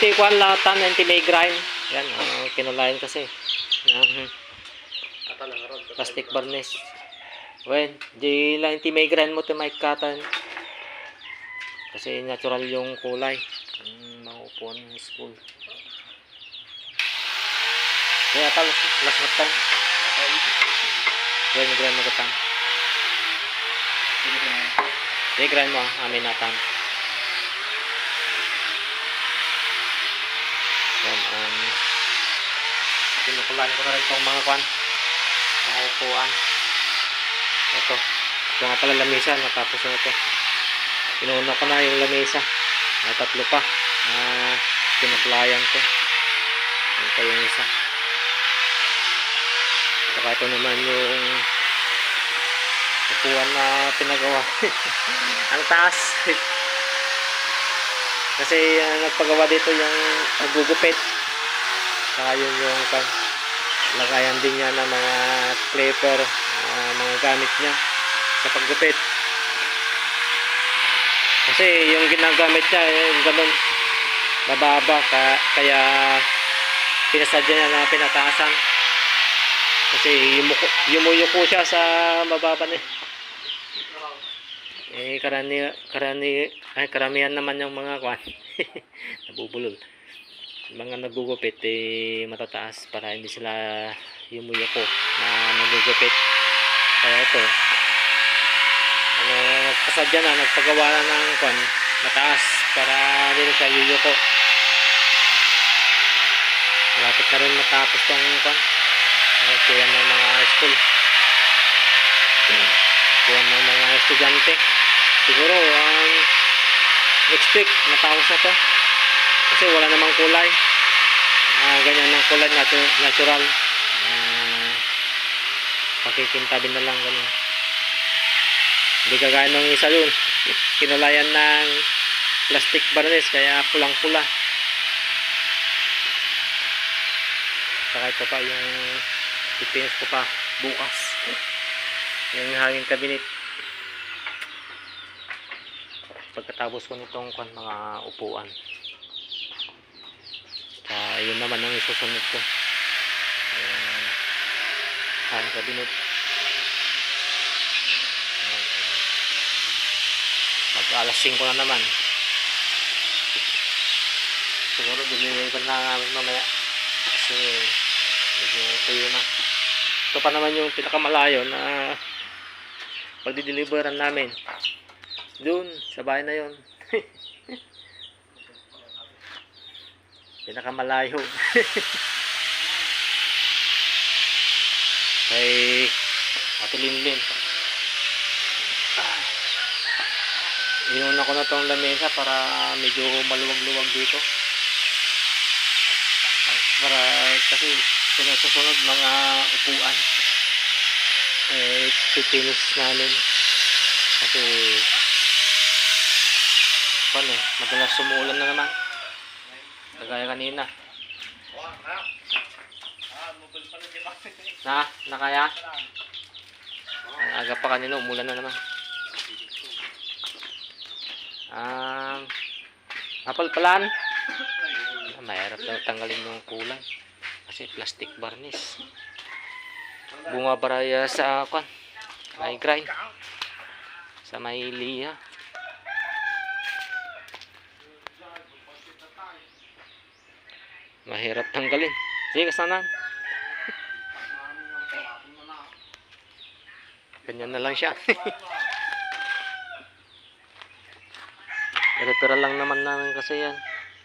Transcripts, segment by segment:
anti-kwan latan, anti-migraine. Yan, kinulayan kasi. Plastic varnish. Well, di lang anti-migraine mo ito maikatan. Kasi natural yung kulay. Maupuan ng school. Kaya ata last matan. Kaya migraine mo katan. Migraine mo, amin natan. Yan, pinukulayan ko na rin itong mga kwan. Mga upuan. Ito nga pala lamesa, natapos na ito. Pinuuna ko na yung lamesa. May tatlo pa. Pinukulayan ko. Ito yung isa. Saka ito naman yung upuan na pinagawa. Ang taas. Kasi nagpagawa dito yung nagugupit. Saka yun yung lagayan din niya ng mga clipper, mga gamit niya sa paggupit. Kasi yung ginagamit niya yung ganun mababa, kaya pinasadya niya na pinataasan. Kasi yumuyuko siya sa mababa niya. Karamihan naman yung mga kwan nabubulol. Mga nagugupit matataas para hindi sila yumuyuko na nagugupit. Kaya ito nagpasadya na, nagpagawa na ng kwan mataas para hindi na siya yuyuko. Malapit na rin matapos tong kwan. Kuyan ng mga school, kuyan ng mga estudyante. Siguro next week matapos na to kasi wala namang kulay. Ganyan ng kulay natural. Pakikintabin na lang ganun. Hindi kagaya ng isa yun, kinulayan ng plastic varnish kaya pulang pula. Saka ito pa yung pipinis ko pa bukas yung hanging cabinet pagkatapos ko nitong mga upuan. Yun naman ang isusunod ko, yung hanging cabinet. Mag alas 5 na naman siguro deliver na namin mamaya kasi medyo tuyo na. Ito pa naman yung pinakamalayo na pagdi-deliveran namin doon sa bahay na yun. Pinakamalayo. Kay Ate Linlin. Inuna ko na tong lamesa para medyo maluwag-luwag dito. Para kasi sinusunod mga upuan pipinis namin kasi madalas sumuulan na naman kagaya kanina na kaya ang aga pa kanina umulan na naman. Napalpalan mahirap daw tanggalin yung kulay kasi plastic varnish. Bunga baraya sa may grind sa may liha. Mahirap tanggalin. Sige kasanan. Ganyan na lang siya. Repair lang naman namin kasi yan.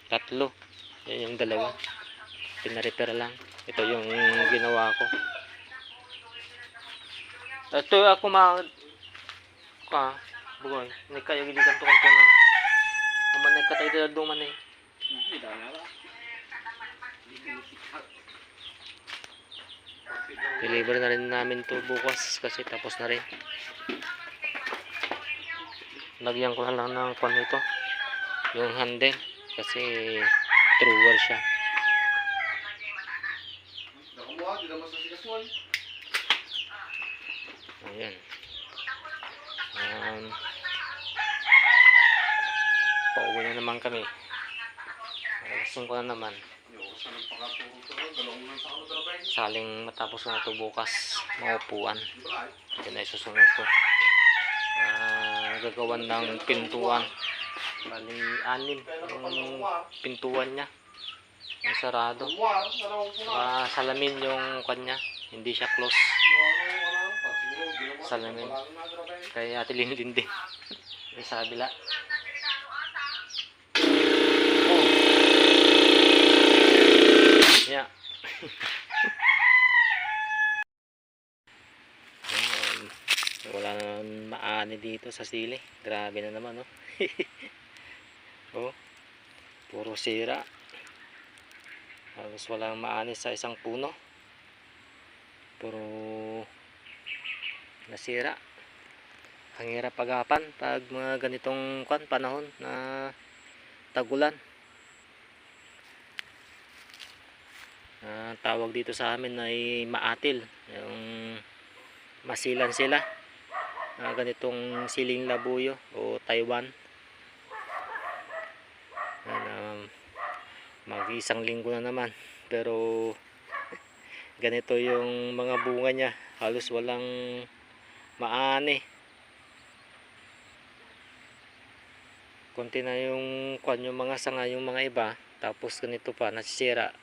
Tatlo. Yan yung dalawa. Pinarepair lang. Ito yung ginawa ko. Ito ako bugoy. May kaya gidikan to kanto na. Kumanay ka tayo dito man eh. Deliver na rin namin to bukas kasi tapos na rin. Lagyan ko na lang ng ito. Yung handle kasi drawer siya. Ayan. Pauwi na naman kami. Tapos ko na naman. Saling matapos ko na ito bukas, maupuan. Ito na isusunod ko. Gagawan ng pintuan. Bali, 6 yung pintuan niya. Yung sarado. Salamin yung kanya. Hindi siya close. Salamin. Kaya tilindin din. Yung sa kabila. Yeah. Wala na maani dito sa sili. Grabe na naman, oh. Oh, puro sira. Halos walang maani sa isang puno. Puro nasira. Ang hirap agapan pag mga ganitong panahon na tagulan. Tawag dito sa amin ay maatil. Yung masilan sila. Ganitong siling labuyo o Taiwan. Mag-isang linggo na naman, pero ganito yung mga bunga niya, halos walang maani. Konti na yung yung mga sanga, yung mga iba, tapos ganito pa nasisira.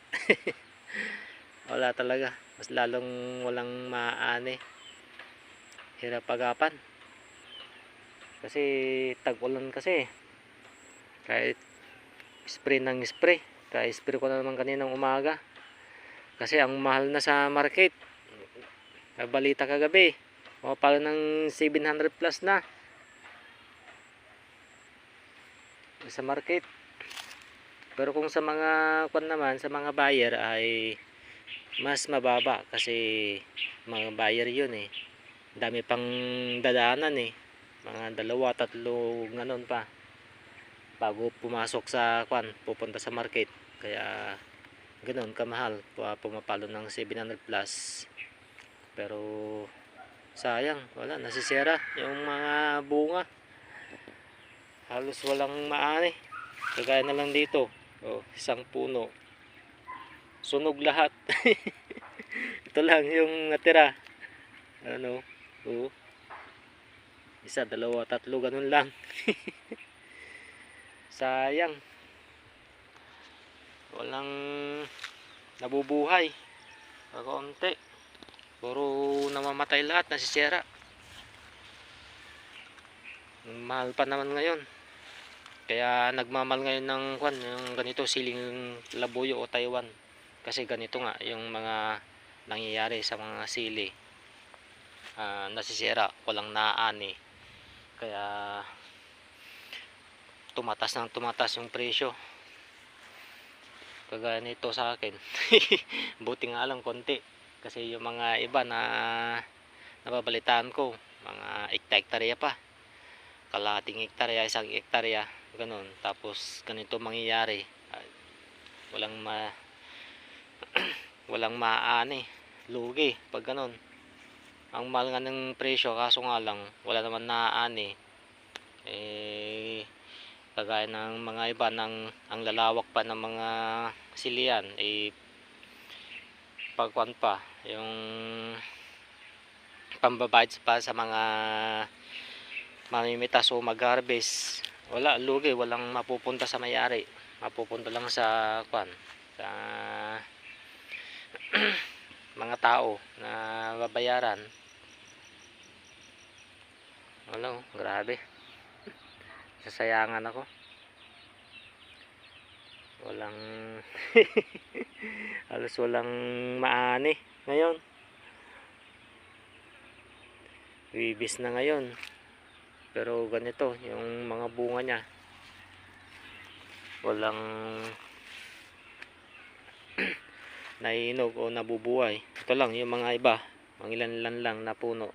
Wala talaga, mas lalong walang maani. Hirap agapan kasi tag-ulan kasi. Kahit spray ng spray, kahit spray ko na naman kaninang umaga kasi ang mahal na sa market. Balita kagabi, palo ng 700 plus na sa market. Pero kung sa mga naman, sa mga buyer ay mas mababa kasi mga buyer yun eh. Dami pang dadaanan eh, mga 2-3 nganon pa bago pumasok sa pupunta sa market. Kaya ganoon kamahal, pumapalo ng 700 plus. Pero sayang, wala, nasisira yung mga bunga, halos walang maani. Kagaya na lang dito, isang puno sunog lahat. Ito lang yung natira, isa, 2-3 ganun lang. Sayang, walang nabubuhay, kaunti, puro namamatay lahat, nasisira. Mahal pa naman ngayon, kaya nagmamahal ngayon ng yung ganito siling labuyo o Taiwan, kasi ganito nga yung mga nangyayari sa mga sili. Nasisira, walang naani, kaya tumatas yung presyo. Kagaya nito sa akin. Buti nga lang konti, kasi yung mga iba na nababalitaan ko, mga hektarya pa, kalahating hektarya, 1 hektarya, ganun. Tapos ganito mangyayari, walang maani, lugi pag ganun. Ang mahal nga ng presyo, kaso nga lang wala naman naani. Kagaya ng mga iba, ang lalawak pa ng mga silian, pagkuan pa yung pambabayad pa sa mga mamimitas o mag-harvest. Wala, lugi, walang mapupunta sa may-ari, mapupunta lang sa sa mga tao na babayaran. Wala, grabe, sasayangan ako. Walang halos walang maani ngayon. Bibis na ngayon, pero ganito yung mga bunga niya, walang nainog o nabubuhay. Ito lang yung mga iba, mangilan lang na puno,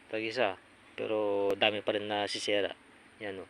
tag-isa, pero dami pa rin na sisira. Yan, oh.